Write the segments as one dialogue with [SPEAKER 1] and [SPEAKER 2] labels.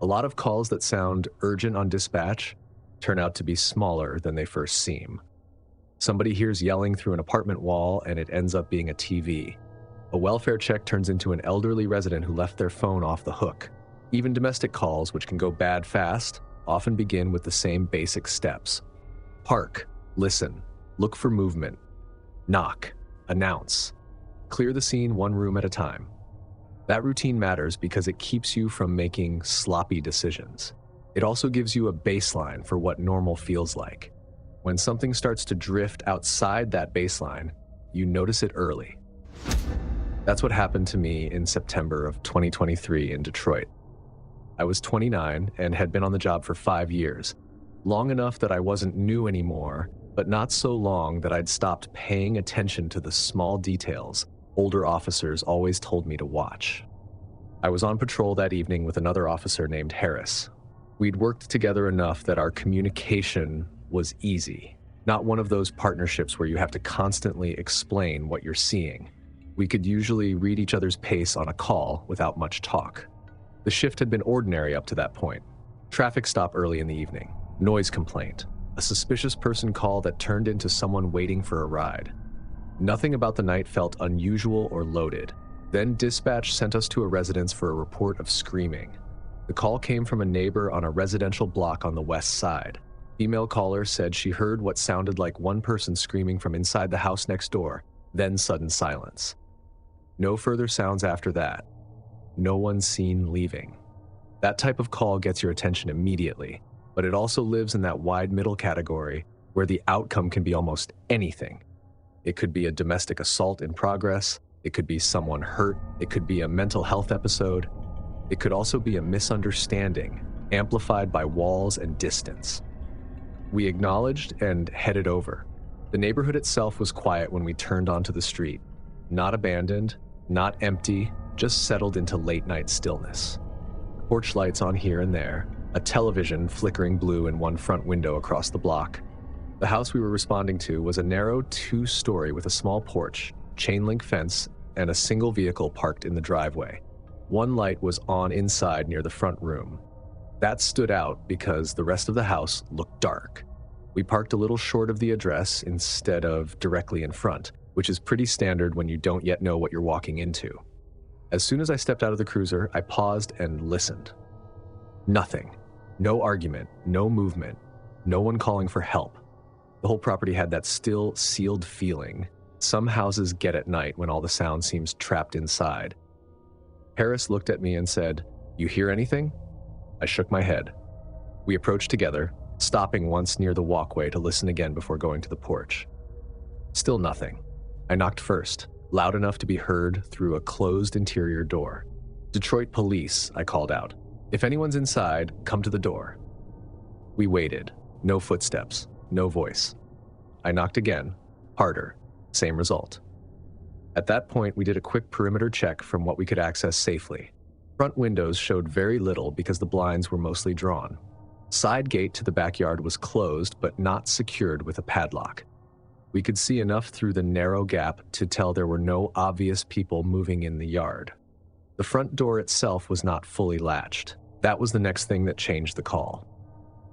[SPEAKER 1] lot of calls that sound urgent on dispatch turn out to be smaller than they first seem. Somebody hears yelling through an apartment wall and it ends up being a TV. A welfare check turns into an elderly resident who left their phone off the hook. Even domestic calls, which can go bad fast, often begin with the same basic steps. Park, listen, look for movement, knock, announce. Clear the scene one room at a time. That routine matters because it keeps you from making sloppy decisions. It also gives you a baseline for what normal feels like. When something starts to drift outside that baseline, you notice it early. That's what happened to me in September of 2023 in Detroit. I was 29 and had been on the job for 5 years, long enough that I wasn't new anymore, but not so long that I'd stopped paying attention to the small details older officers always told me to watch. I was on patrol that evening with another officer named Harris. We'd worked together enough that our communication was easy, not one of those partnerships where you have to constantly explain what you're seeing. We could usually read each other's pace on a call without much talk. The shift had been ordinary up to that point. Traffic stop early in the evening, noise complaint, a suspicious person call that turned into someone waiting for a ride. Nothing about the night felt unusual or loaded. Then dispatch sent us to a residence for a report of screaming. The call came from a neighbor on a residential block on the west side. Female caller said she heard what sounded like one person screaming from inside the house next door, then sudden silence. No further sounds after that. No one seen leaving. That type of call gets your attention immediately, but it also lives in that wide middle category where the outcome can be almost anything. It could be a domestic assault in progress, it could be someone hurt, it could be a mental health episode, it could also be a misunderstanding, amplified by walls and distance. We acknowledged and headed over. The neighborhood itself was quiet when we turned onto the street. Not abandoned, not empty, just settled into late-night stillness. Porch lights on here and there, a television flickering blue in one front window across the block. The house we were responding to was a narrow 2-story with a small porch, chain-link fence, and a single vehicle parked in the driveway. One light was on inside near the front room. That stood out because the rest of the house looked dark. We parked a little short of the address instead of directly in front, which is pretty standard when you don't yet know what you're walking into. As soon as I stepped out of the cruiser, I paused and listened. Nothing. No argument, no movement, no one calling for help. The whole property had that still, sealed feeling some houses get at night when all the sound seems trapped inside. Harris looked at me and said, "You hear anything?" I shook my head. We approached together, stopping once near the walkway to listen again before going to the porch. Still nothing. I knocked first, loud enough to be heard through a closed interior door. "Detroit police," I called out. "If anyone's inside, come to the door." We waited. No footsteps, no voice. I knocked again, harder, same result. At that point, we did a quick perimeter check from what we could access safely. Front windows showed very little because the blinds were mostly drawn. Side gate to the backyard was closed but not secured with a padlock. We could see enough through the narrow gap to tell there were no obvious people moving in the yard. The front door itself was not fully latched. That was the next thing that changed the call.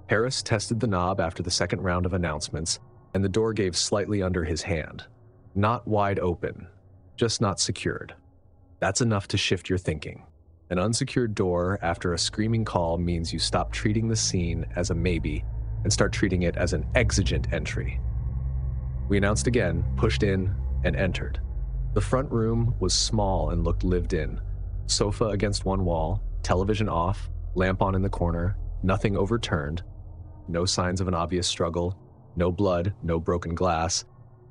[SPEAKER 1] Harris tested the knob after the second round of announcements, and the door gave slightly under his hand. Not wide open, just not secured. That's enough to shift your thinking. An unsecured door after a screaming call means you stop treating the scene as a maybe and start treating it as an exigent entry. We announced again, pushed in, and entered. The front room was small and looked lived in. Sofa against one wall, television off, lamp on in the corner, nothing overturned, no signs of an obvious struggle, no blood, no broken glass,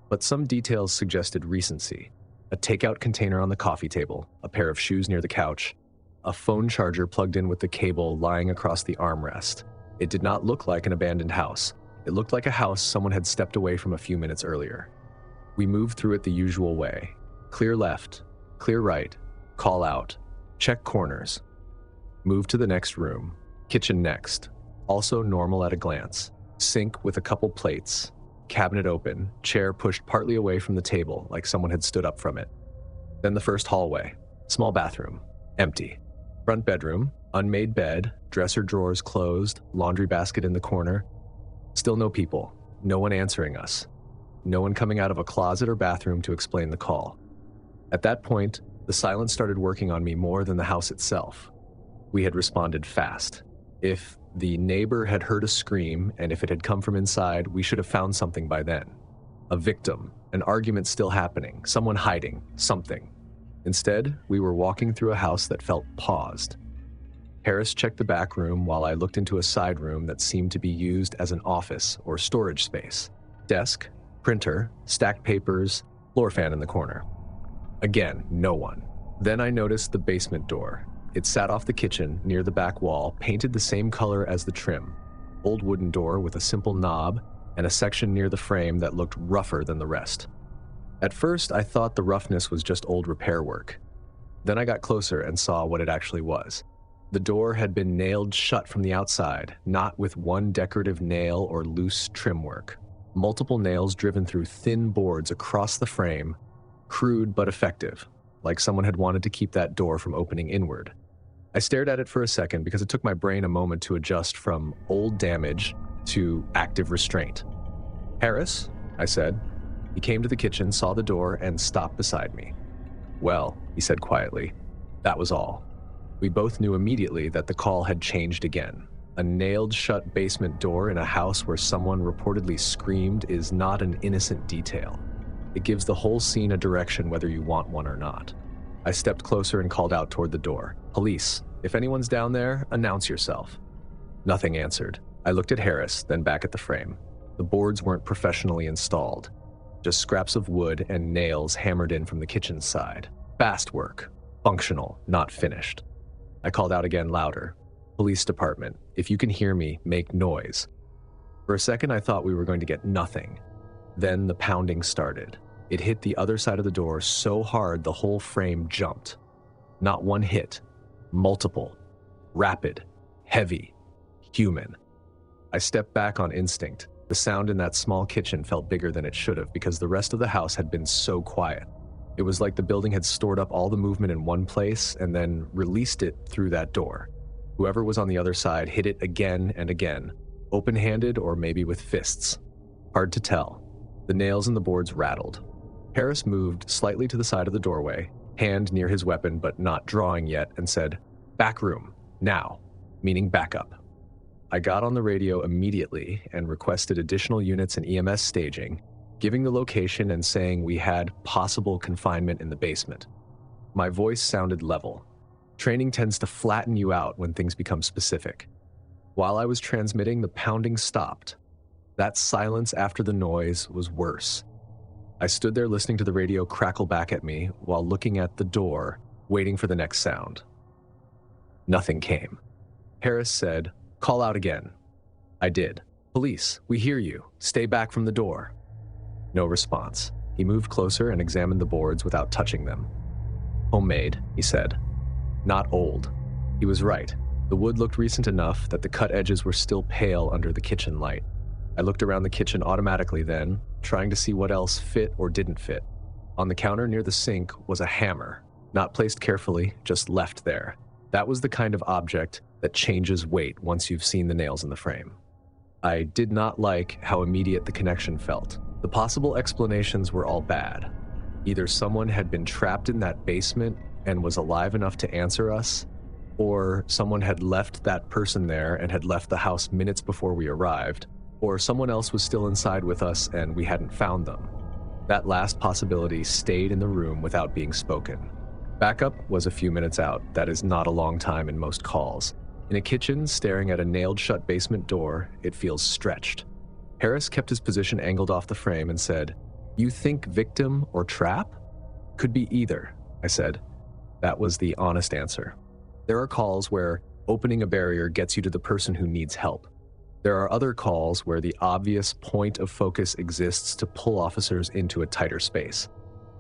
[SPEAKER 1] but some details suggested recency. A takeout container on the coffee table, a pair of shoes near the couch, a phone charger plugged in with the cable lying across the armrest. It did not look like an abandoned house. It looked like a house someone had stepped away from a few minutes earlier. We moved through it the usual way. Clear left, clear right, call out, check corners. Move to the next room, kitchen next, also normal at a glance. Sink with a couple plates, cabinet open, chair pushed partly away from the table like someone had stood up from it. Then the first hallway, small bathroom, empty. Front bedroom, Unmade bed, dresser drawers closed, laundry basket in the corner. Still no people. No one answering us. No one coming out of a closet or bathroom to explain the call. At that point, the silence started working on me more than the house itself. We had responded fast. If the neighbor had heard a scream, and if it had come from inside, we should have found something by then. A victim, an argument still happening, someone hiding, something. Instead, we were walking through a house that felt paused. Harris checked the back room while I looked into a side room that seemed to be used as an office or storage space. Desk, printer, stacked papers, floor fan in the corner. Again, no one. Then I noticed the basement door. It sat off the kitchen near the back wall, painted the same color as the trim. Old wooden door with a simple knob and a section near the frame that looked rougher than the rest. At first, I thought the roughness was just old repair work. Then I got closer and saw what it actually was. The door had been nailed shut from the outside, not with one decorative nail or loose trim work. Multiple nails driven through thin boards across the frame, crude but effective, like someone had wanted to keep that door from opening inward. I stared at it for a second because it took my brain a moment to adjust from old damage to active restraint. "Harris," I said. He came to the kitchen, saw the door, and stopped beside me. "Well," he said quietly, "that was all." We both knew immediately that the call had changed again. A nailed-shut basement door in a house where someone reportedly screamed is not an innocent detail. It gives the whole scene a direction whether you want one or not. I stepped closer and called out toward the door. "Police, if anyone's down there, announce yourself." Nothing answered. I looked at Harris, then back at the frame. The boards weren't professionally installed. Just scraps of wood and nails hammered in from the kitchen side. Fast work. Functional, not finished. I called out again louder. "Police department, if you can hear me, make noise." For a second, I thought we were going to get nothing. Then the pounding started. It hit the other side of the door so hard the whole frame jumped. Not one hit. Multiple. Rapid. Heavy. Human. I stepped back on instinct. The sound in that small kitchen felt bigger than it should have because the rest of the house had been so quiet. It was like the building had stored up all the movement in one place and then released it through that door. Whoever was on the other side hit it again and again, open-handed or maybe with fists. Hard to tell. The nails in the boards rattled. Harris moved slightly to the side of the doorway, hand near his weapon but not drawing yet, and said, "Back room, now," meaning backup. I got on the radio immediately and requested additional units and EMS staging, giving the location and saying we had possible confinement in the basement. My voice sounded level. Training tends to flatten you out when things become specific. While I was transmitting, the pounding stopped. That silence after the noise was worse. I stood there listening to the radio crackle back at me while looking at the door, waiting for the next sound. Nothing came. Harris said, "Call out again." I did. "Police, we hear you. Stay back from the door." No response. He moved closer and examined the boards without touching them. "Homemade," he said. "Not old." He was right. The wood looked recent enough that the cut edges were still pale under the kitchen light. I looked around the kitchen automatically then, trying to see what else fit or didn't fit. On the counter near the sink was a hammer, not placed carefully, just left there. That was the kind of object that changes weight once you've seen the nails in the frame. I did not like how immediate the connection felt. The possible explanations were all bad. Either someone had been trapped in that basement and was alive enough to answer us, or someone had left that person there and had left the house minutes before we arrived, or someone else was still inside with us and we hadn't found them. That last possibility stayed in the room without being spoken. Backup was a few minutes out. That is not a long time in most calls. In a kitchen, staring at a nailed-shut basement door, it feels stretched. Harris kept his position angled off the frame and said, "You think victim or trap?" "Could be either," I said. That was the honest answer. There are calls where opening a barrier gets you to the person who needs help. There are other calls where the obvious point of focus exists to pull officers into a tighter space.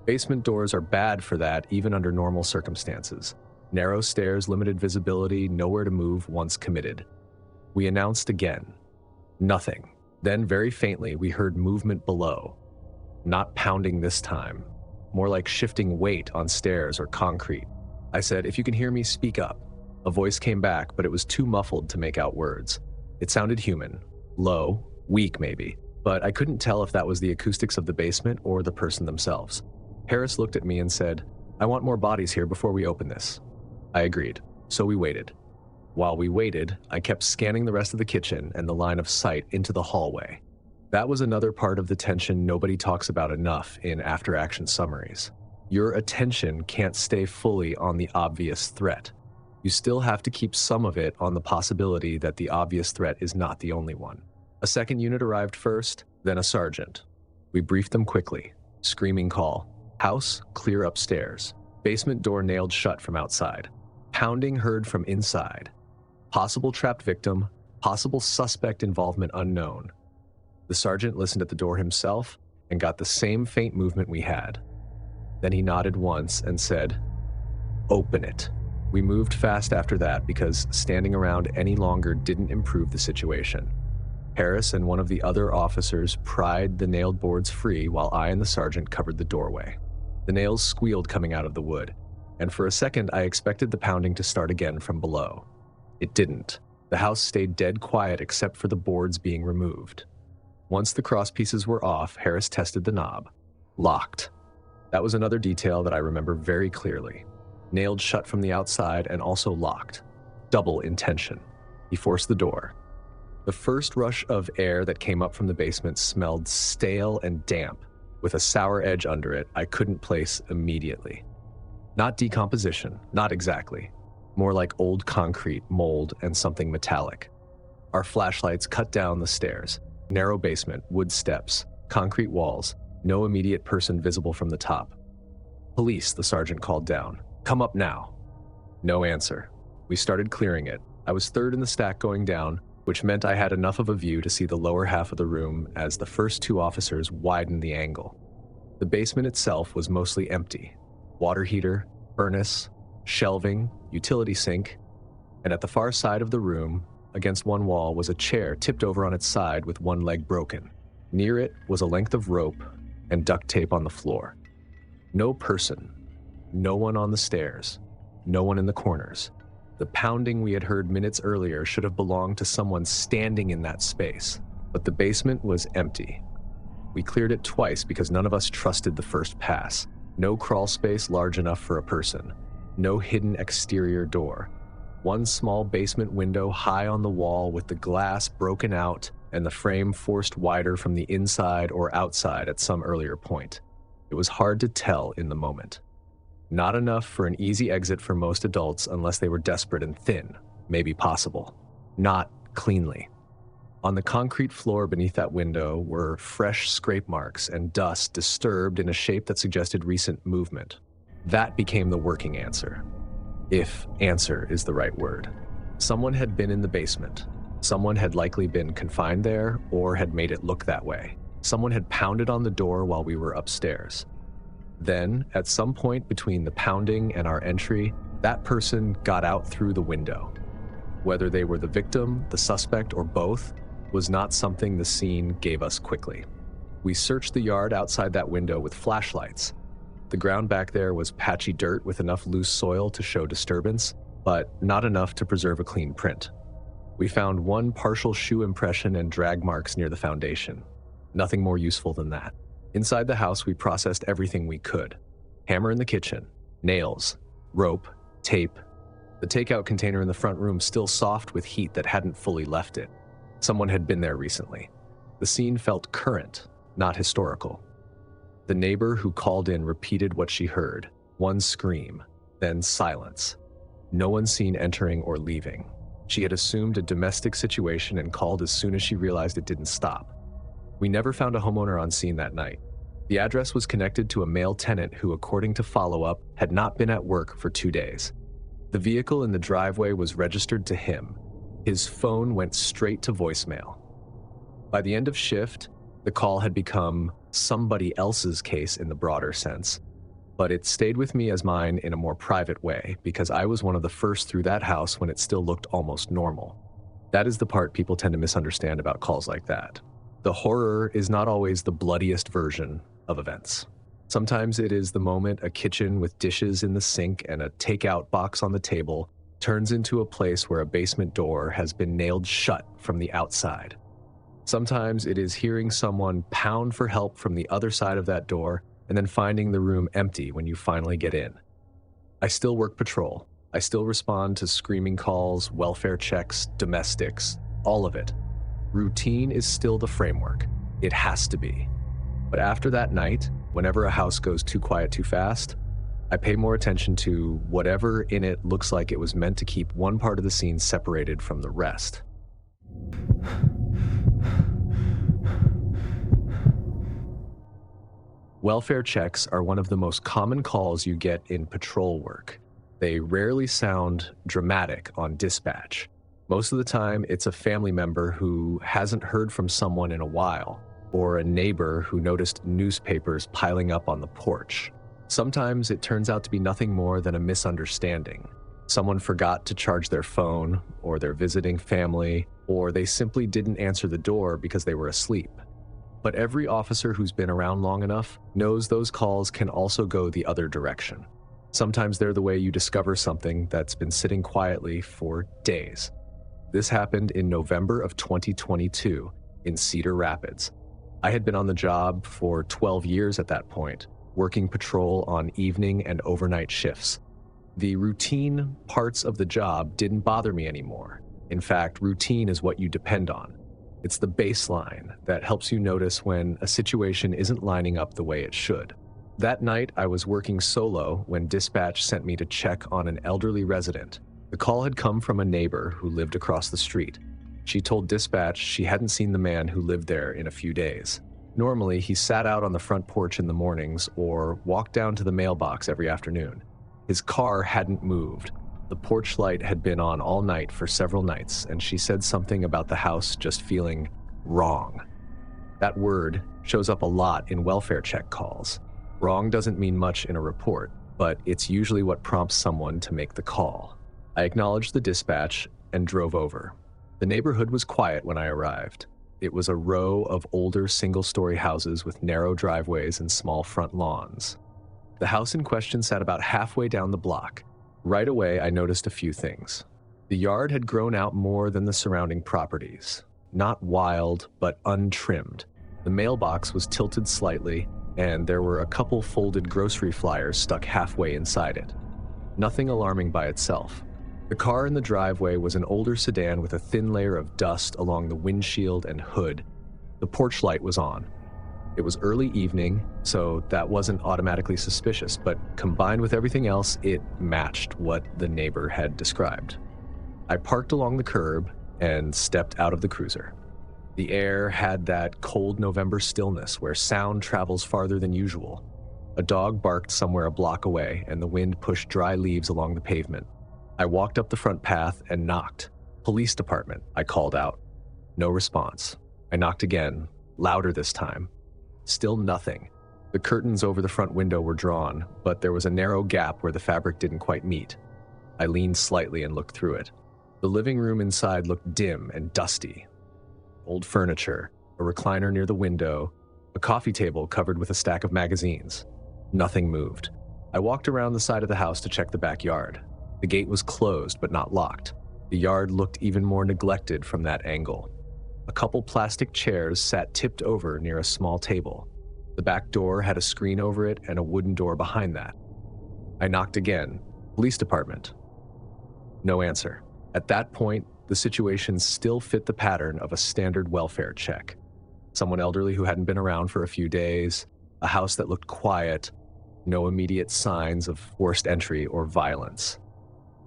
[SPEAKER 1] Basement doors are bad for that even under normal circumstances. Narrow stairs, limited visibility, nowhere to move once committed. We announced again. Nothing. Then very faintly we heard movement below. Not pounding this time. More like shifting weight on stairs or concrete. I said, "If you can hear me, speak up." A voice came back, but it was too muffled to make out words. It sounded human, low, weak maybe, but I couldn't tell if that was the acoustics of the basement or the person themselves. Harris looked at me and said, "I want more bodies here before we open this." I agreed, so we waited. While we waited, I kept scanning the rest of the kitchen and the line of sight into the hallway. That was another part of the tension nobody talks about enough in after-action summaries. Your attention can't stay fully on the obvious threat. You still have to keep some of it on the possibility that the obvious threat is not the only one. A second unit arrived first, then a sergeant. We briefed them quickly. Screaming call. House, clear upstairs. Basement door nailed shut from outside. Pounding heard from inside. Possible trapped victim, possible suspect involvement unknown. The sergeant listened at the door himself and got the same faint movement we had. Then he nodded once and said, "Open it." We moved fast after that because standing around any longer didn't improve the situation. Harris and one of the other officers pried the nailed boards free while I and the sergeant covered the doorway. The nails squealed coming out of the wood, and for a second I expected the pounding to start again from below. It didn't. The house stayed dead quiet except for the boards being removed. Once the crosspieces were off, Harris tested the knob. Locked. That was another detail that I remember very clearly. Nailed shut from the outside and also locked. Double intention. He forced the door. The first rush of air that came up from the basement smelled stale and damp, with a sour edge under it I couldn't place immediately. Not decomposition, not exactly. More like old concrete, mold, and something metallic. Our flashlights cut down the stairs. Narrow basement, wood steps, concrete walls, no immediate person visible from the top. "Police," the sergeant called down. "Come up now." No answer. We started clearing it. I was third in the stack going down, which meant I had enough of a view to see the lower half of the room as the first two officers widened the angle. The basement itself was mostly empty. Water heater, furnace, shelving, utility sink, and at the far side of the room, against one wall, was a chair tipped over on its side with one leg broken. Near it was a length of rope and duct tape on the floor. No person. No one on the stairs. No one in the corners. The pounding we had heard minutes earlier should have belonged to someone standing in that space, but the basement was empty. We cleared it twice because none of us trusted the first pass. No crawl space large enough for a person. No hidden exterior door. One small basement window high on the wall with the glass broken out and the frame forced wider from the inside or outside at some earlier point. It was hard to tell in the moment. Not enough for an easy exit for most adults unless they were desperate and thin, maybe possible. Not cleanly. On the concrete floor beneath that window were fresh scrape marks and dust disturbed in a shape that suggested recent movement. That became the working answer. If answer is the right word. Someone had been in the basement. Someone had likely been confined there or had made it look that way. Someone had pounded on the door while we were upstairs. Then, at some point between the pounding and our entry, that person got out through the window. Whether they were the victim, the suspect, or both was not something the scene gave us quickly. We searched the yard outside that window with flashlights. The ground back there was patchy dirt with enough loose soil to show disturbance, but not enough to preserve a clean print. We found one partial shoe impression and drag marks near the foundation. Nothing more useful than that. Inside the house, we processed everything we could. Hammer in the kitchen, nails, rope, tape. The takeout container in the front room still soft with heat that hadn't fully left it. Someone had been there recently. The scene felt current, not historical. The neighbor who called in repeated what she heard. One scream, then silence. No one seen entering or leaving. She had assumed a domestic situation and called as soon as she realized it didn't stop. We never found a homeowner on scene that night. The address was connected to a male tenant who, according to follow-up, had not been at work for 2 days. The vehicle in the driveway was registered to him. His phone went straight to voicemail. By the end of shift, the call had become somebody else's case in the broader sense, but it stayed with me as mine in a more private way because I was one of the first through that house when it still looked almost normal. That is the part people tend to misunderstand about calls like that. The horror is not always the bloodiest version of events. Sometimes it is the moment a kitchen with dishes in the sink and a takeout box on the table turns into a place where a basement door has been nailed shut from the outside. Sometimes it is hearing someone pound for help from the other side of that door and then finding the room empty when you finally get in. I still work patrol. I still respond to screaming calls, welfare checks, domestics, all of it. Routine is still the framework. It has to be. But after that night, whenever a house goes too quiet too fast, I pay more attention to whatever in it looks like it was meant to keep one part of the scene separated from the rest. Welfare checks are one of the most common calls you get in patrol work. They rarely sound dramatic on dispatch. Most of the time, it's a family member who hasn't heard from someone in a while, or a neighbor who noticed newspapers piling up on the porch. Sometimes it turns out to be nothing more than a misunderstanding. Someone forgot to charge their phone, or they're visiting family, or they simply didn't answer the door because they were asleep. But every officer who's been around long enough knows those calls can also go the other direction. Sometimes they're the way you discover something that's been sitting quietly for days. This happened in November of 2022 in Cedar Rapids. I had been on the job for 12 years at that point, working patrol on evening and overnight shifts. The routine parts of the job didn't bother me anymore. In fact, routine is what you depend on. It's the baseline that helps you notice when a situation isn't lining up the way it should. That night, I was working solo when dispatch sent me to check on an elderly resident. The call had come from a neighbor who lived across the street. She told dispatch she hadn't seen the man who lived there in a few days. Normally, he sat out on the front porch in the mornings or walked down to the mailbox every afternoon. His car hadn't moved. The porch light had been on all night for several nights, and she said something about the house just feeling wrong. That word shows up a lot in welfare check calls. Wrong doesn't mean much in a report, but it's usually what prompts someone to make the call. I acknowledged the dispatch and drove over. The neighborhood was quiet when I arrived. It was a row of older single-story houses with narrow driveways and small front lawns. The house in question sat about halfway down the block. Right away, I noticed a few things. The yard had grown out more than the surrounding properties. Not wild, but untrimmed. The mailbox was tilted slightly, and there were a couple folded grocery flyers stuck halfway inside it. Nothing alarming by itself. The car in the driveway was an older sedan with a thin layer of dust along the windshield and hood. The porch light was on. It was early evening, so that wasn't automatically suspicious, but combined with everything else, it matched what the neighbor had described. I parked along the curb and stepped out of the cruiser. The air had that cold November stillness where sound travels farther than usual. A dog barked somewhere a block away, and the wind pushed dry leaves along the pavement. I walked up the front path and knocked. "Police department," I called out. No response. I knocked again, louder this time. Still nothing. The curtains over the front window were drawn, but there was a narrow gap where the fabric didn't quite meet. I leaned slightly and looked through it. The living room inside looked dim and dusty. Old furniture, a recliner near the window, a coffee table covered with a stack of magazines. Nothing moved. I walked around the side of the house to check the backyard. The gate was closed but not locked. The yard looked even more neglected from that angle. A couple plastic chairs sat tipped over near a small table. The back door had a screen over it and a wooden door behind that. I knocked again. "Police department." No answer. At that point, the situation still fit the pattern of a standard welfare check. Someone elderly who hadn't been around for a few days, a house that looked quiet, no immediate signs of forced entry or violence.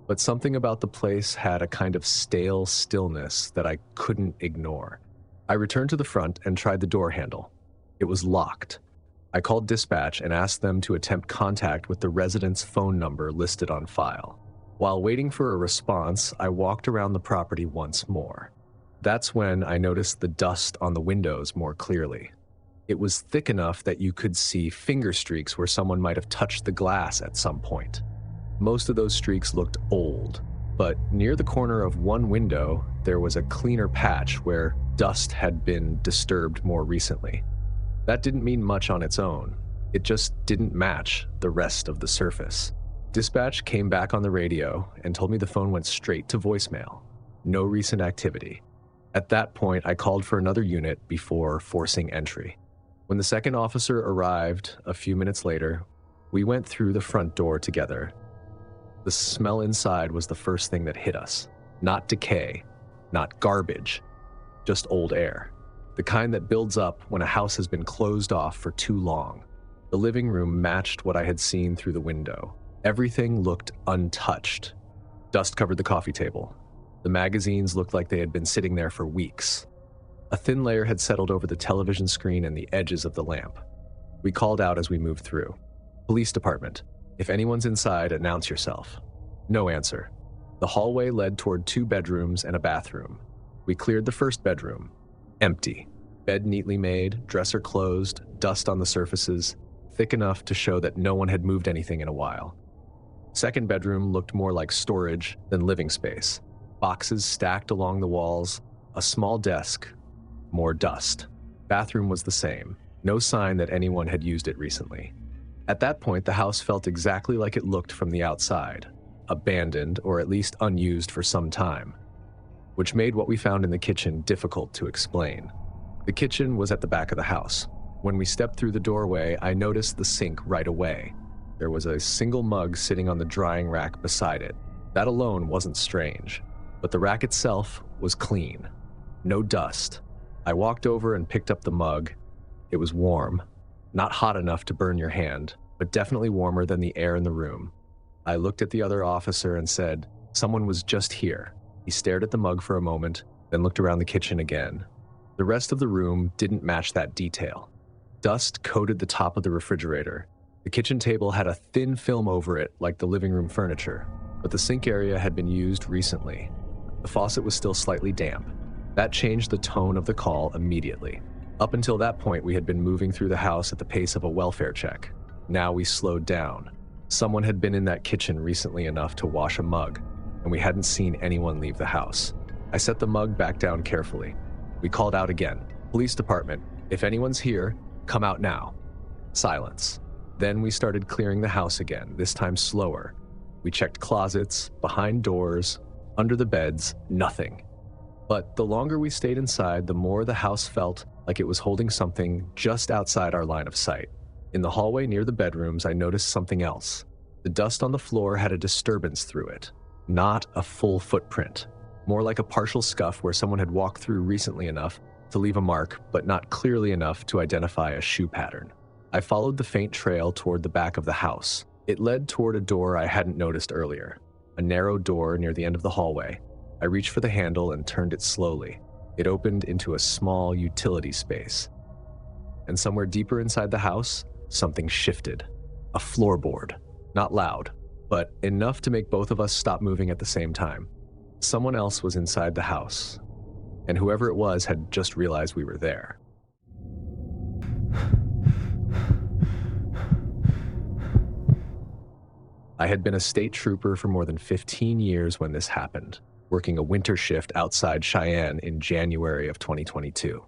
[SPEAKER 1] But something about the place had a kind of stale stillness that I couldn't ignore. I returned to the front and tried the door handle. It was locked. I called dispatch and asked them to attempt contact with the resident's phone number listed on file. While waiting for a response, I walked around the property once more. That's when I noticed the dust on the windows more clearly. It was thick enough that you could see finger streaks where someone might have touched the glass at some point. Most of those streaks looked old, but near the corner of one window, there was a cleaner patch where dust had been disturbed more recently. That didn't mean much on its own. It just didn't match the rest of the surface. Dispatch came back on the radio and told me the phone went straight to voicemail. No recent activity. At that point, I called for another unit before forcing entry. When the second officer arrived a few minutes later, we went through the front door together. The smell inside was the first thing that hit us. Not decay, not garbage, just old air. The kind that builds up when a house has been closed off for too long. The living room matched what I had seen through the window. Everything looked untouched. Dust covered the coffee table. The magazines looked like they had been sitting there for weeks. A thin layer had settled over the television screen and the edges of the lamp. We called out as we moved through. Police department. If anyone's inside, announce yourself. No answer. The hallway led toward 2 bedrooms and a bathroom. We cleared the first bedroom. Empty. Bed neatly made, dresser closed, dust on the surfaces, thick enough to show that no one had moved anything in a while. Second bedroom looked more like storage than living space. Boxes stacked along the walls, a small desk, more dust. Bathroom was the same. No sign that anyone had used it recently. At that point, the house felt exactly like it looked from the outside, abandoned or at least unused for some time, which made what we found in the kitchen difficult to explain. The kitchen was at the back of the house. When we stepped through the doorway, I noticed the sink right away. There was a single mug sitting on the drying rack beside it. That alone wasn't strange, but the rack itself was clean. No dust. I walked over and picked up the mug. It was warm. Not hot enough to burn your hand, but definitely warmer than the air in the room. I looked at the other officer and said, "Someone was just here." He stared at the mug for a moment, then looked around the kitchen again. The rest of the room didn't match that detail. Dust coated the top of the refrigerator. The kitchen table had a thin film over it like the living room furniture, but the sink area had been used recently. The faucet was still slightly damp. That changed the tone of the call immediately. Up until that point, we had been moving through the house at the pace of a welfare check. Now we slowed down. Someone had been in that kitchen recently enough to wash a mug, and we hadn't seen anyone leave the house. I set the mug back down carefully. We called out again. "Police department, if anyone's here, come out now." Silence. Then we started clearing the house again, this time slower. We checked closets, behind doors, under the beds, nothing. But the longer we stayed inside, the more the house felt like it was holding something just outside our line of sight. In the hallway near the bedrooms, I noticed something else. The dust on the floor had a disturbance through it. Not a full footprint. More like a partial scuff where someone had walked through recently enough to leave a mark, but not clearly enough to identify a shoe pattern. I followed the faint trail toward the back of the house. It led toward a door I hadn't noticed earlier. A narrow door near the end of the hallway. I reached for the handle and turned it slowly. It opened into a small utility space. And somewhere deeper inside the house, something shifted. A floorboard. Not loud, but enough to make both of us stop moving at the same time. Someone else was inside the house, and whoever it was had just realized we were there. I had been a state trooper for more than 15 years when this happened, working a winter shift outside Cheyenne in January of 2022.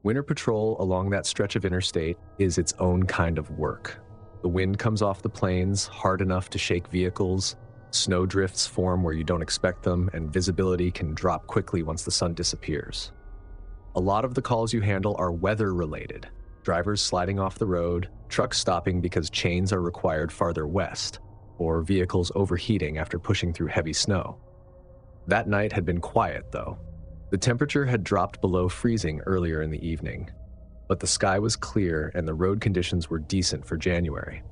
[SPEAKER 1] Winter patrol along that stretch of interstate is its own kind of work. The wind comes off the plains hard enough to shake vehicles, snow drifts form where you don't expect them, and visibility can drop quickly once the sun disappears. A lot of the calls you handle are weather-related. Drivers sliding off the road, trucks stopping because chains are required farther west, or vehicles overheating after pushing through heavy snow. That night had been quiet, though. The temperature had dropped below freezing earlier in the evening, but the sky was clear and the road conditions were decent for January.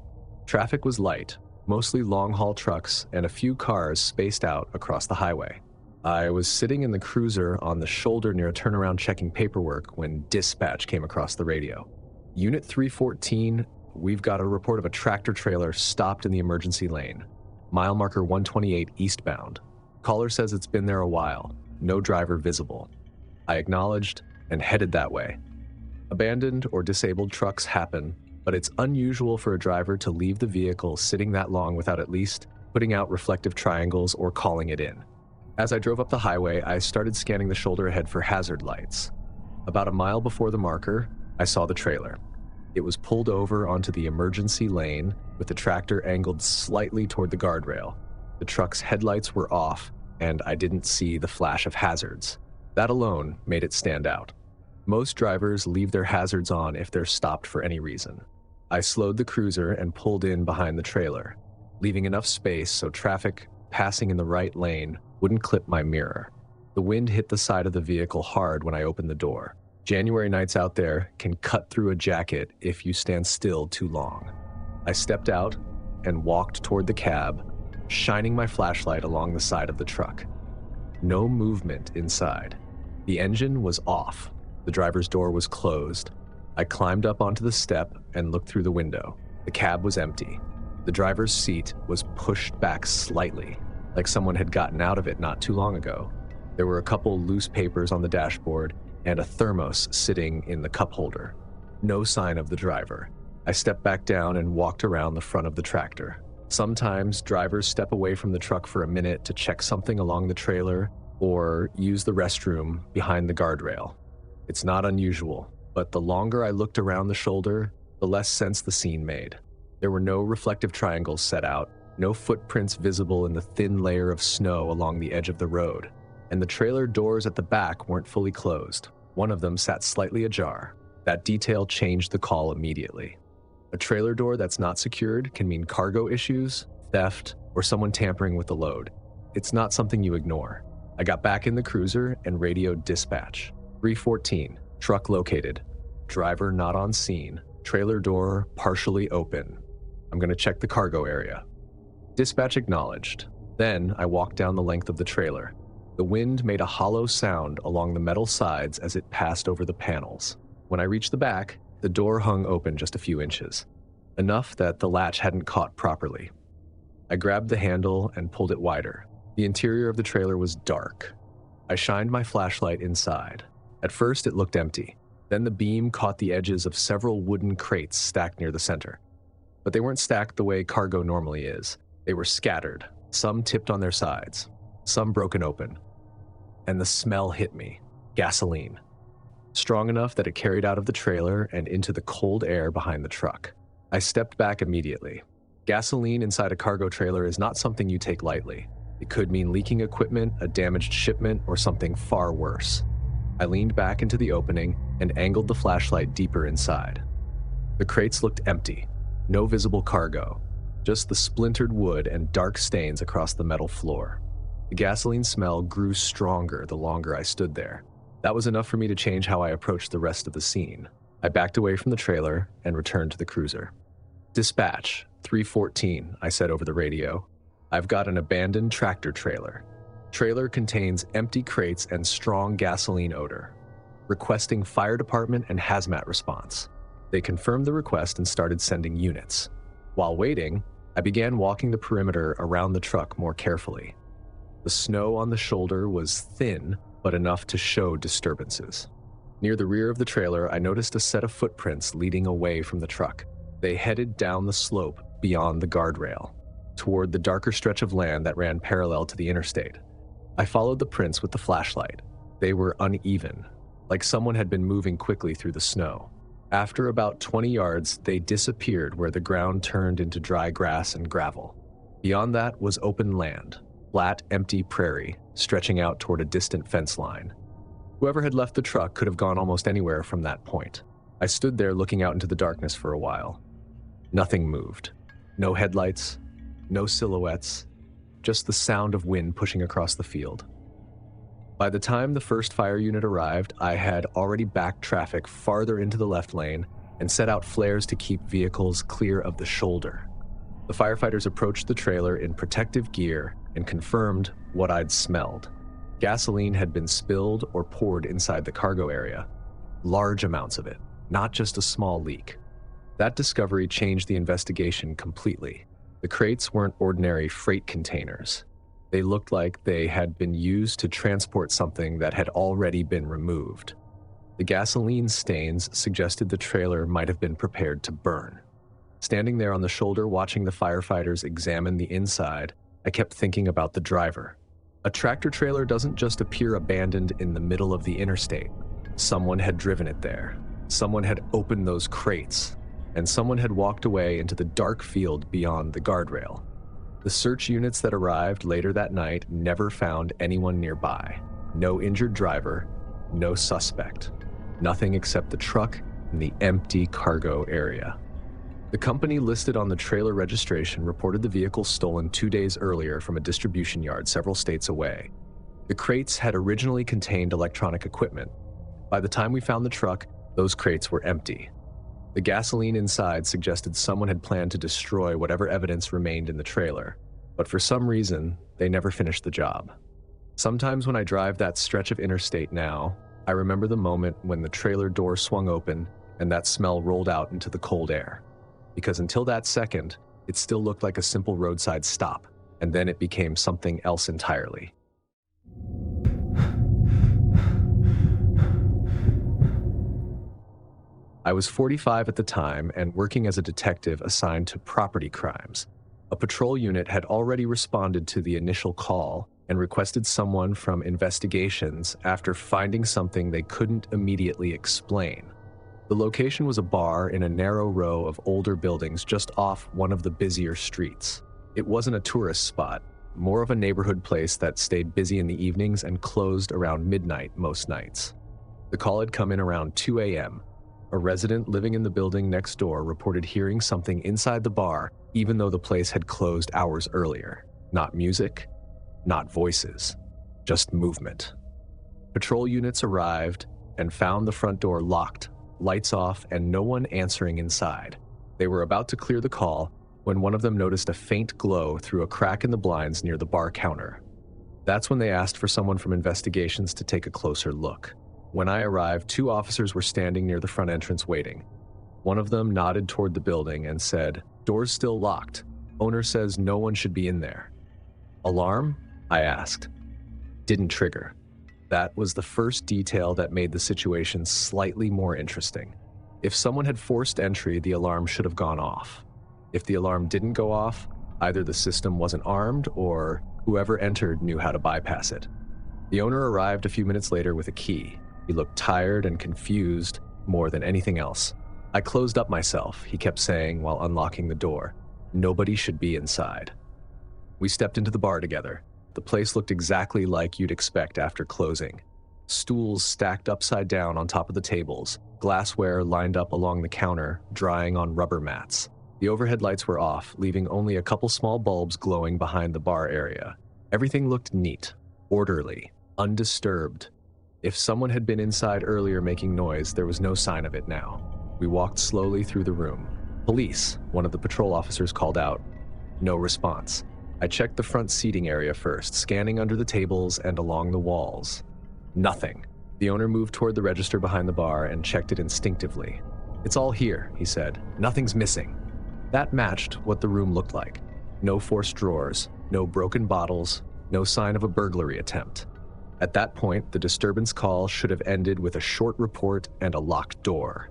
[SPEAKER 1] Traffic was light, mostly long-haul trucks and a few cars spaced out across the highway. I was sitting in the cruiser on the shoulder near a turnaround checking paperwork when dispatch came across the radio. Unit 314, we've got a report of a tractor trailer stopped in the emergency lane. Mile marker 128 eastbound. Caller says it's been there a while. No driver visible. I acknowledged and headed that way. Abandoned or disabled trucks happen, but it's unusual for a driver to leave the vehicle sitting that long without at least putting out reflective triangles or calling it in. As I drove up the highway, I started scanning the shoulder ahead for hazard lights. About a mile before the marker, I saw the trailer. It was pulled over onto the emergency lane with the tractor angled slightly toward the guardrail. The truck's headlights were off, and I didn't see the flash of hazards. That alone made it stand out. Most drivers leave their hazards on if they're stopped for any reason. I slowed the cruiser and pulled in behind the trailer, leaving enough space so traffic passing in the right lane wouldn't clip my mirror. The wind hit the side of the vehicle hard when I opened the door. January nights out there can cut through a jacket if you stand still too long. I stepped out and walked toward the cab, shining my flashlight along the side of the truck. No movement inside. The engine was off. The driver's door was closed. I climbed up onto the step and looked through the window. The cab was empty. The driver's seat was pushed back slightly, like someone had gotten out of it not too long ago. There were a couple loose papers on the dashboard and a thermos sitting in the cup holder. No sign of the driver. I stepped back down and walked around the front of the tractor. Sometimes drivers step away from the truck for a minute to check something along the trailer or use the restroom behind the guardrail. It's not unusual, but the longer I looked around the shoulder, the less sense the scene made. There were no reflective triangles set out, no footprints visible in the thin layer of snow along the edge of the road, and the trailer doors at the back weren't fully closed. One of them sat slightly ajar. That detail changed the call immediately. A trailer door that's not secured can mean cargo issues, theft, or someone tampering with the load. It's not something you ignore. I got back in the cruiser and radioed dispatch. 314, truck located. Driver not on scene. Trailer door partially open. I'm going to check the cargo area. Dispatch acknowledged. Then I walked down the length of the trailer. The wind made a hollow sound along the metal sides as it passed over the panels. When I reached the back, the door hung open just a few inches, enough that the latch hadn't caught properly. I grabbed the handle and pulled it wider. The interior of the trailer was dark. I shined my flashlight inside. At first, it looked empty. Then the beam caught the edges of several wooden crates stacked near the center. But they weren't stacked the way cargo normally is. They were scattered, some tipped on their sides, some broken open. And the smell hit me. Gasoline. Strong enough that it carried out of the trailer and into the cold air behind the truck. I stepped back immediately. Gasoline inside a cargo trailer is not something you take lightly. It could mean leaking equipment, a damaged shipment, or something far worse. I leaned back into the opening and angled the flashlight deeper inside. The crates looked empty. No visible cargo. Just the splintered wood and dark stains across the metal floor. The gasoline smell grew stronger the longer I stood there. That was enough for me to change how I approached the rest of the scene. I backed away from the trailer and returned to the cruiser. Dispatch, 314, I said over the radio. I've got an abandoned tractor trailer. Trailer contains empty crates and strong gasoline odor. Requesting fire department and hazmat response. They confirmed the request and started sending units. While waiting, I began walking the perimeter around the truck more carefully. The snow on the shoulder was thin, but enough to show disturbances. Near the rear of the trailer, I noticed a set of footprints leading away from the truck. They headed down the slope beyond the guardrail, toward the darker stretch of land that ran parallel to the interstate. I followed the prints with the flashlight. They were uneven, like someone had been moving quickly through the snow. After about 20 yards, they disappeared where the ground turned into dry grass and gravel. Beyond that was open land, flat, empty prairie, stretching out toward a distant fence line. Whoever had left the truck could have gone almost anywhere from that point. I stood there looking out into the darkness for a while. Nothing moved. No headlights, no silhouettes, just the sound of wind pushing across the field. By the time the first fire unit arrived, I had already backed traffic farther into the left lane and set out flares to keep vehicles clear of the shoulder. The firefighters approached the trailer in protective gear and confirmed what I'd smelled. Gasoline had been spilled or poured inside the cargo area. Large amounts of it, not just a small leak. That discovery changed the investigation completely. The crates weren't ordinary freight containers. They looked like they had been used to transport something that had already been removed. The gasoline stains suggested the trailer might have been prepared to burn. Standing there on the shoulder watching the firefighters examine the inside, I kept thinking about the driver. A tractor trailer doesn't just appear abandoned in the middle of the interstate. Someone had driven it there. Someone had opened those crates, and someone had walked away into the dark field beyond the guardrail. The search units that arrived later that night never found anyone nearby. No injured driver, no suspect. Nothing except the truck and the empty cargo area. The company listed on the trailer registration reported the vehicle stolen 2 days earlier from a distribution yard several states away. The crates had originally contained electronic equipment. By the time we found the truck, those crates were empty. The gasoline inside suggested someone had planned to destroy whatever evidence remained in the trailer, but for some reason, they never finished the job. Sometimes when I drive that stretch of interstate now, I remember the moment when the trailer door swung open and that smell rolled out into the cold air. Because until that second, it still looked like a simple roadside stop, and then it became something else entirely. I was 45 at the time and working as a detective assigned to property crimes. A patrol unit had already responded to the initial call and requested someone from investigations after finding something they couldn't immediately explain. The location was a bar in a narrow row of older buildings just off one of the busier streets. It wasn't a tourist spot, more of a neighborhood place that stayed busy in the evenings and closed around midnight most nights. The call had come in around 2 a.m. A resident living in the building next door reported hearing something inside the bar, even though the place had closed hours earlier. Not music, not voices, just movement. Patrol units arrived and found the front door locked, lights off, and no one answering inside. They were about to clear the call when one of them noticed a faint glow through a crack in the blinds near the bar counter. That's when they asked for someone from investigations to take a closer look. When I arrived, 2 officers were standing near the front entrance waiting. One of them nodded toward the building and said, "Door's still locked. Owner says no one should be in there." "Alarm?" I asked. Didn't trigger. That was the first detail that made the situation slightly more interesting. If someone had forced entry, the alarm should have gone off. If the alarm didn't go off, either the system wasn't armed or whoever entered knew how to bypass it. The owner arrived a few minutes later with a key. He looked tired and confused more than anything else. "I closed up myself," he kept saying while unlocking the door. "Nobody should be inside." We stepped into the bar together. The place looked exactly like you'd expect after closing. Stools stacked upside down on top of the tables, glassware lined up along the counter, drying on rubber mats. The overhead lights were off, leaving only a couple small bulbs glowing behind the bar area. Everything looked neat, orderly, undisturbed. If someone had been inside earlier making noise, there was no sign of it now. We walked slowly through the room. "Police," one of the patrol officers called out. No response. I checked the front seating area first, scanning under the tables and along the walls. Nothing. The owner moved toward the register behind the bar and checked it instinctively. "It's all here," he said. "Nothing's missing." That matched what the room looked like. No forced drawers, no broken bottles, no sign of a burglary attempt. At that point, the disturbance call should have ended with a short report and a locked door.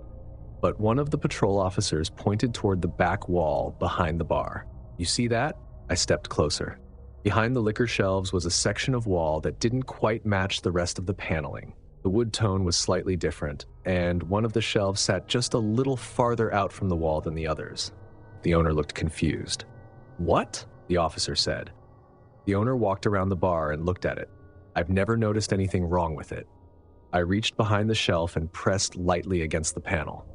[SPEAKER 1] But one of the patrol officers pointed toward the back wall behind the bar. "You see that?" I stepped closer. Behind the liquor shelves was a section of wall that didn't quite match the rest of the paneling. The wood tone was slightly different, and one of the shelves sat just a little farther out from the wall than the others. The owner looked confused. "What?" the officer said. The owner walked around the bar and looked at it. "I've never noticed anything wrong with it." I reached behind the shelf and pressed lightly against the panel.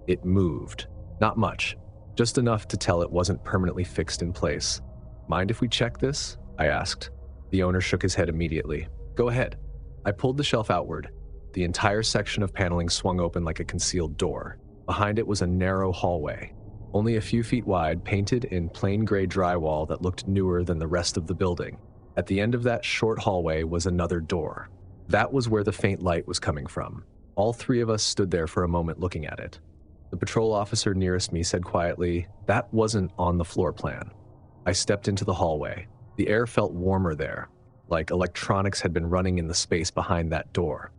[SPEAKER 1] It moved. Not much, just enough to tell it wasn't permanently fixed in place. "Mind if we check this?" I asked. The owner shook his head immediately. "Go ahead." I pulled the shelf outward. The entire section of paneling swung open like a concealed door. Behind it was a narrow hallway, only a few feet wide, painted in plain gray drywall that looked newer than the rest of the building. At the end of that short hallway was another door. That was where the faint light was coming from. All 3 of us stood there for a moment looking at it. The patrol officer nearest me said quietly, "That wasn't on the floor plan." I stepped into the hallway. The air felt warmer there, like electronics had been running in the space behind that door.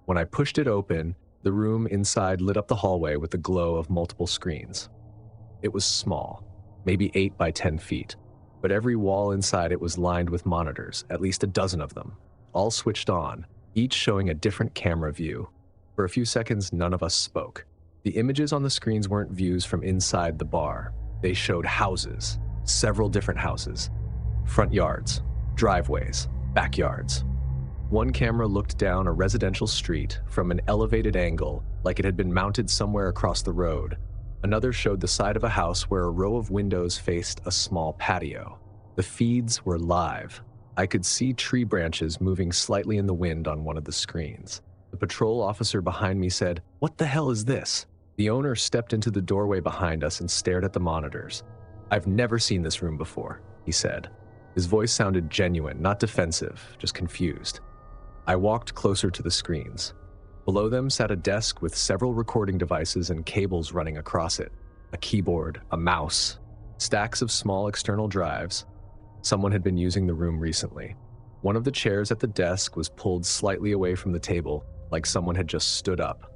[SPEAKER 1] When I pushed it open, the room inside lit up the hallway with the glow of multiple screens. It was small, maybe 8 by 10 feet. But every wall inside it was lined with monitors, at least a dozen of them, all switched on, each showing a different camera view. For a few seconds, none of us spoke. The images on the screens weren't views from inside the bar. They showed houses, several different houses, front yards, driveways, backyards. One camera looked down a residential street from an elevated angle like it had been mounted somewhere across the road. Another showed the side of a house where a row of windows faced a small patio. The feeds were live. I could see tree branches moving slightly in the wind on one of the screens. The patrol officer behind me said, "What the hell is this?" The owner stepped into the doorway behind us and stared at the monitors. "I've never seen this room before," he said. His voice sounded genuine, not defensive, just confused. I walked closer to the screens. Below them sat a desk with several recording devices and cables running across it. A keyboard, a mouse, stacks of small external drives. Someone had been using the room recently. One of the chairs at the desk was pulled slightly away from the table, like someone had just stood up.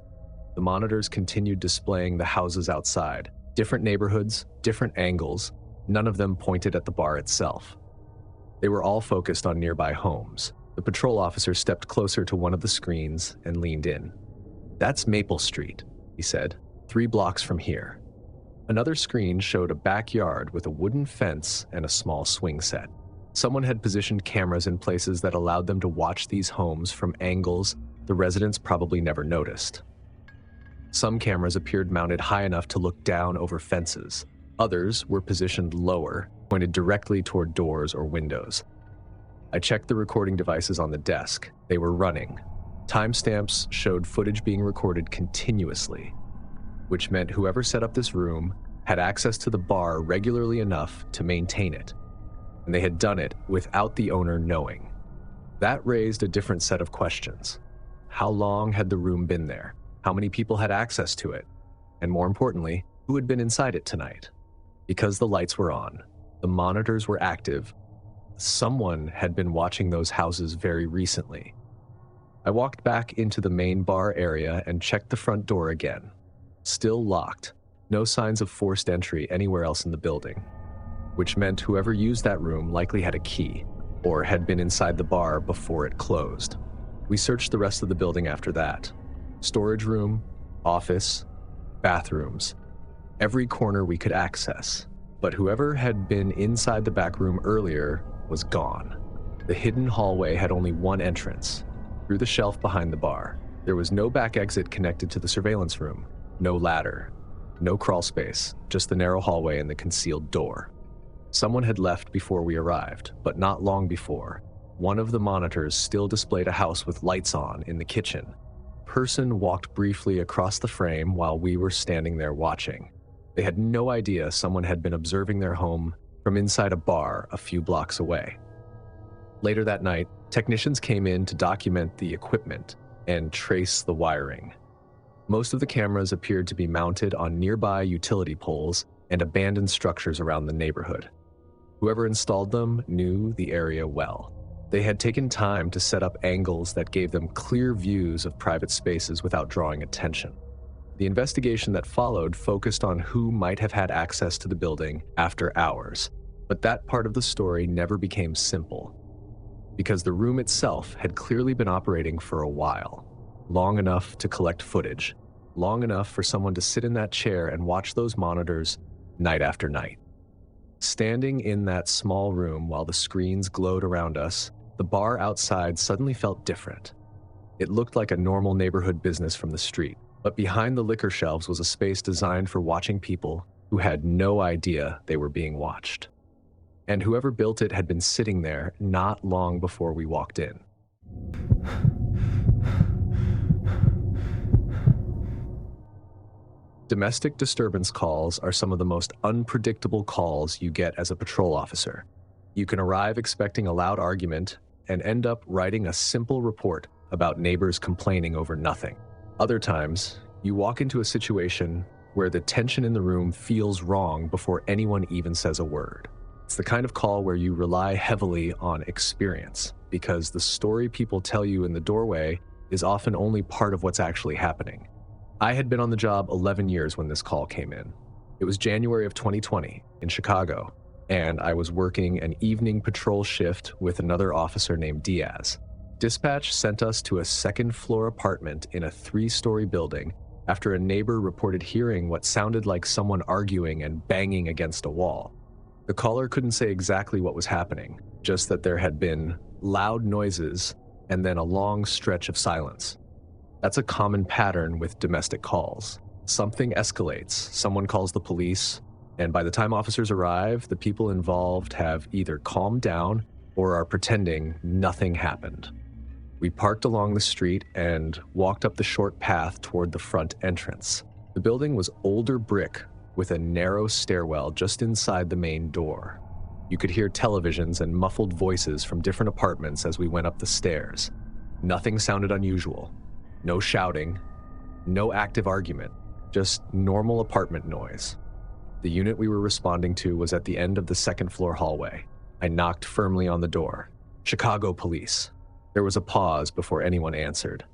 [SPEAKER 1] The monitors continued displaying the houses outside. Different neighborhoods, different angles, none of them pointed at the bar itself. They were all focused on nearby homes. The patrol officer stepped closer to one of the screens and leaned in. "That's Maple Street," he said, 3 blocks from here. Another screen showed a backyard with a wooden fence and a small swing set. Someone had positioned cameras in places that allowed them to watch these homes from angles the residents probably never noticed. Some cameras appeared mounted high enough to look down over fences. Others were positioned lower, pointed directly toward doors or windows. I checked the recording devices on the desk. They were running. Timestamps showed footage being recorded continuously, which meant whoever set up this room had access to the bar regularly enough to maintain it, and they had done it without the owner knowing. That raised a different set of questions. How long had the room been there? How many people had access to it? And more importantly, who had been inside it tonight? Because the lights were on, the monitors were active, someone had been watching those houses very recently. I walked back into the main bar area and checked the front door again. Still locked, no signs of forced entry anywhere else in the building, which meant whoever used that room likely had a key or had been inside the bar before it closed. We searched the rest of the building after that. Storage room, office, bathrooms, every corner we could access. But whoever had been inside the back room earlier was gone. The hidden hallway had only one entrance, through the shelf behind the bar. There was no back exit connected to the surveillance room, no ladder, no crawl space, just the narrow hallway and the concealed door. Someone had left before we arrived, but not long before. One of the monitors still displayed a house with lights on in the kitchen. A person walked briefly across the frame while we were standing there watching. They had no idea someone had been observing their home from inside a bar a few blocks away. Later that night, technicians came in to document the equipment and trace the wiring. Most of the cameras appeared to be mounted on nearby utility poles and abandoned structures around the neighborhood. Whoever installed them knew the area well. They had taken time to set up angles that gave them clear views of private spaces without drawing attention. The investigation that followed focused on who might have had access to the building after hours, but that part of the story never became simple, because the room itself had clearly been operating for a while, long enough to collect footage, long enough for someone to sit in that chair and watch those monitors night after night. Standing in that small room while the screens glowed around us, the bar outside suddenly felt different. It looked like a normal neighborhood business from the street, but behind the liquor shelves was a space designed for watching people who had no idea they were being watched. And whoever built it had been sitting there not long before we walked in. Domestic disturbance calls are some of the most unpredictable calls you get as a patrol officer. You can arrive expecting a loud argument and end up writing a simple report about neighbors complaining over nothing. Other times, you walk into a situation where the tension in the room feels wrong before anyone even says a word. It's the kind of call where you rely heavily on experience, because the story people tell you in the doorway is often only part of what's actually happening. I had been on the job 11 years when this call came in. It was January of 2020 in Chicago, and I was working an evening patrol shift with another officer named Diaz. Dispatch sent us to a second-floor apartment in a 3-story building after a neighbor reported hearing what sounded like someone arguing and banging against a wall. The caller couldn't say exactly what was happening, just that there had been loud noises and then a long stretch of silence. That's a common pattern with domestic calls. Something escalates, someone calls the police, and by the time officers arrive, the people involved have either calmed down or are pretending nothing happened. We parked along the street and walked up the short path toward the front entrance. The building was older brick with a narrow stairwell just inside the main door. You could hear televisions and muffled voices from different apartments as we went up the stairs. Nothing sounded unusual. No shouting, no active argument, just normal apartment noise. The unit we were responding to was at the end of the second-floor hallway. I knocked firmly on the door. "Chicago police." There was a pause before anyone answered.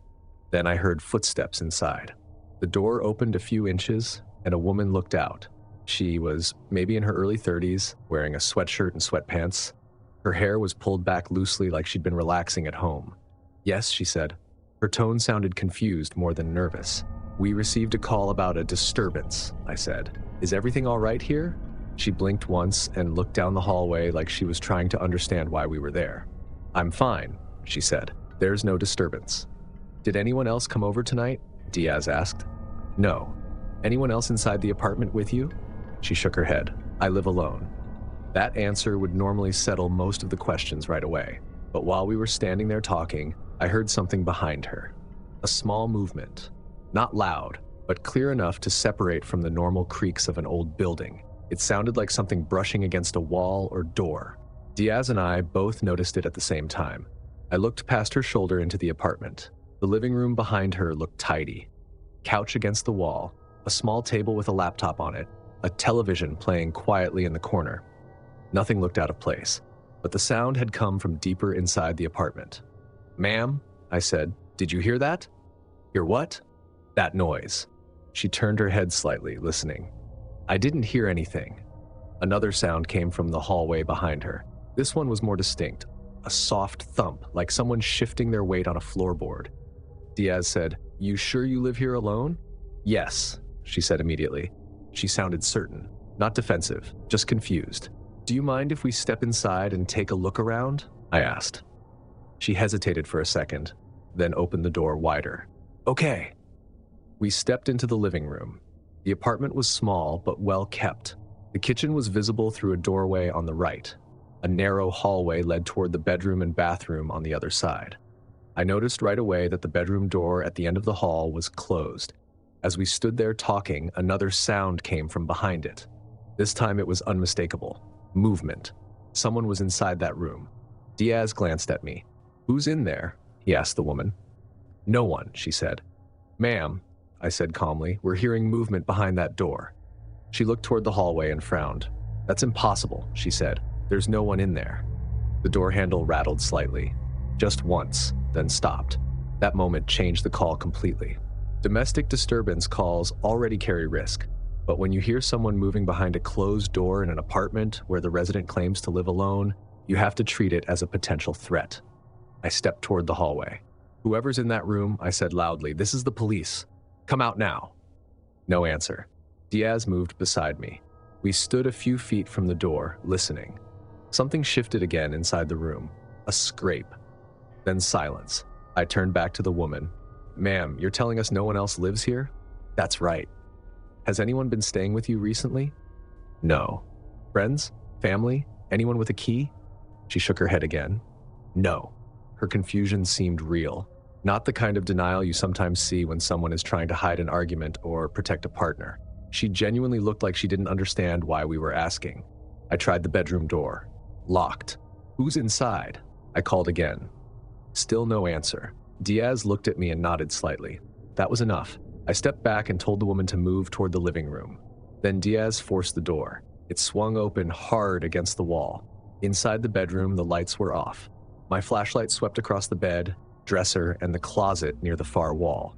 [SPEAKER 1] Then I heard footsteps inside. The door opened a few inches, and a woman looked out. She was maybe in her early 30s, wearing a sweatshirt and sweatpants. Her hair was pulled back loosely like she'd been relaxing at home. "Yes," she said. Her tone sounded confused more than nervous. "We received a call about a disturbance," I said. "Is everything all right here?" She blinked once and looked down the hallway like she was trying to understand why we were there. "I'm fine," she said. "There's no disturbance." "Did anyone else come over tonight?" Diaz asked. "No." "Anyone else inside the apartment with you?" She shook her head. "I live alone." That answer would normally settle most of the questions right away. But while we were standing there talking, I heard something behind her. A small movement. Not loud, but clear enough to separate from the normal creaks of an old building. It sounded like something brushing against a wall or door. Diaz and I both noticed it at the same time. I looked past her shoulder into the apartment. The living room behind her looked tidy. Couch against the wall, a small table with a laptop on it, a television playing quietly in the corner. Nothing looked out of place, but the sound had come from deeper inside the apartment. "Ma'am," I said, "did you hear that?" "Hear what?" "That noise." She turned her head slightly, listening. "I didn't hear anything." Another sound came from the hallway behind her. This one was more distinct, a soft thump, like someone shifting their weight on a floorboard. Diaz said, "You sure you live here alone?" "Yes," she said immediately. She sounded certain, not defensive, just confused. "Do you mind if we step inside and take a look around?" I asked. She hesitated for a second, then opened the door wider. "Okay." We stepped into the living room. The apartment was small but well kept. The kitchen was visible through a doorway on the right. A narrow hallway led toward the bedroom and bathroom on the other side. I noticed right away that the bedroom door at the end of the hall was closed. As we stood there talking, another sound came from behind it. This time it was unmistakable. Movement. Someone was inside that room. Diaz glanced at me. "Who's in there?" he asked the woman. "No one," she said. "Ma'am," I said calmly, "we're hearing movement behind that door." She looked toward the hallway and frowned. "That's impossible," she said. "There's no one in there." The door handle rattled slightly. Just once, then stopped. That moment changed the call completely. Domestic disturbance calls already carry risk, but when you hear someone moving behind a closed door in an apartment where the resident claims to live alone, you have to treat it as a potential threat. I stepped toward the hallway. "Whoever's in that room," I said loudly, "this is the police. Come out now." No answer. Diaz moved beside me. We stood a few feet from the door, listening. Something shifted again inside the room. A scrape. Then silence. I turned back to the woman. "Ma'am, you're telling us no one else lives here?" "That's right." "Has anyone been staying with you recently?" "No." "Friends? Family? Anyone with a key?" She shook her head again. "No." Her confusion seemed real. Not the kind of denial you sometimes see when someone is trying to hide an argument or protect a partner. She genuinely looked like she didn't understand why we were asking. I tried the bedroom door. Locked. "Who's inside?" I called again. Still no answer. Diaz looked at me and nodded slightly. That was enough. I stepped back and told the woman to move toward the living room. Then Diaz forced the door. It swung open hard against the wall. Inside the bedroom, the lights were off. My flashlight swept across the bed, dresser, and the closet near the far wall.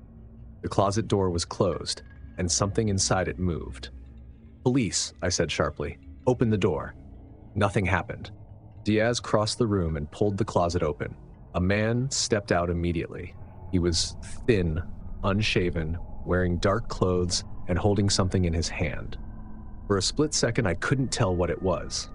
[SPEAKER 1] The closet door was closed, and something inside it moved. "Police," I said sharply. "Open the door." Nothing happened. Diaz crossed the room and pulled the closet open. A man stepped out immediately. He was thin, unshaven, wearing dark clothes and holding something in his hand. For a split second, I couldn't tell what it was.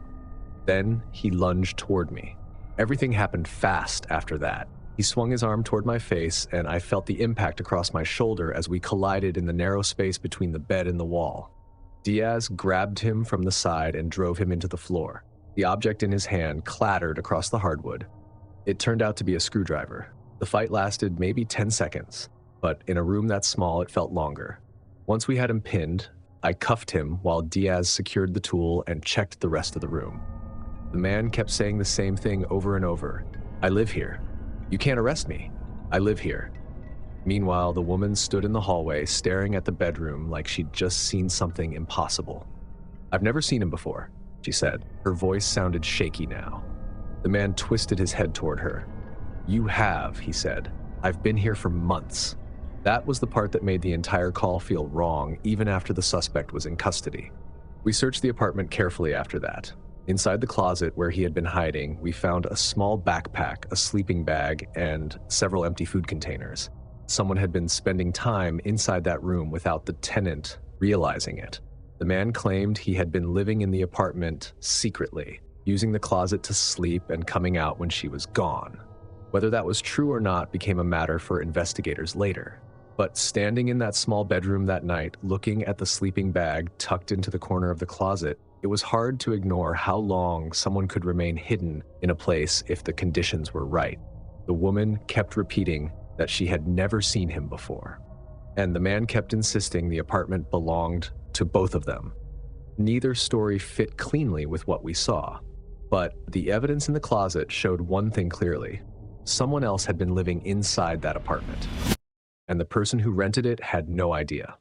[SPEAKER 1] Then he lunged toward me. Everything happened fast after that. He swung his arm toward my face, and I felt the impact across my shoulder as we collided in the narrow space between the bed and the wall. Diaz grabbed him from the side and drove him into the floor. The object in his hand clattered across the hardwood. It turned out to be a screwdriver. The fight lasted maybe 10 seconds, but in a room that small, it felt longer. Once we had him pinned, I cuffed him while Diaz secured the tool and checked the rest of the room. The man kept saying the same thing over and over. "I live here. You can't arrest me. I live here." Meanwhile, the woman stood in the hallway staring at the bedroom like she'd just seen something impossible. "I've never seen him before," she said. Her voice sounded shaky now. The man twisted his head toward her. "You have," he said. "I've been here for months." That was the part that made the entire call feel wrong, even after the suspect was in custody. We searched the apartment carefully after that. Inside the closet where he had been hiding, we found a small backpack, a sleeping bag, and several empty food containers. Someone had been spending time inside that room without the tenant realizing it. The man claimed he had been living in the apartment secretly, using the closet to sleep and coming out when she was gone. Whether that was true or not became a matter for investigators later. But standing in that small bedroom that night, looking at the sleeping bag tucked into the corner of the closet, it was hard to ignore how long someone could remain hidden in a place if the conditions were right. The woman kept repeating that she had never seen him before, and the man kept insisting the apartment belonged to both of them. Neither story fit cleanly with what we saw, but the evidence in the closet showed one thing clearly. Someone else had been living inside that apartment, and the person who rented it had no idea.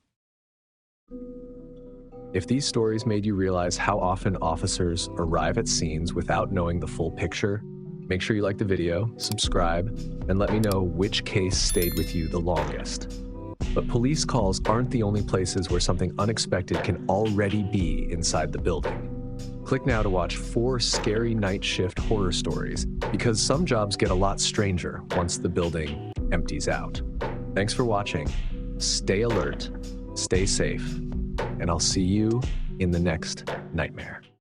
[SPEAKER 1] If these stories made you realize how often officers arrive at scenes without knowing the full picture, make sure you like the video, subscribe, and let me know which case stayed with you the longest. But police calls aren't the only places where something unexpected can already be inside the building. Click now to watch 4 scary night shift horror stories, because some jobs get a lot stranger once the building empties out. Thanks for watching. Stay alert, stay safe, and I'll see you in the next nightmare.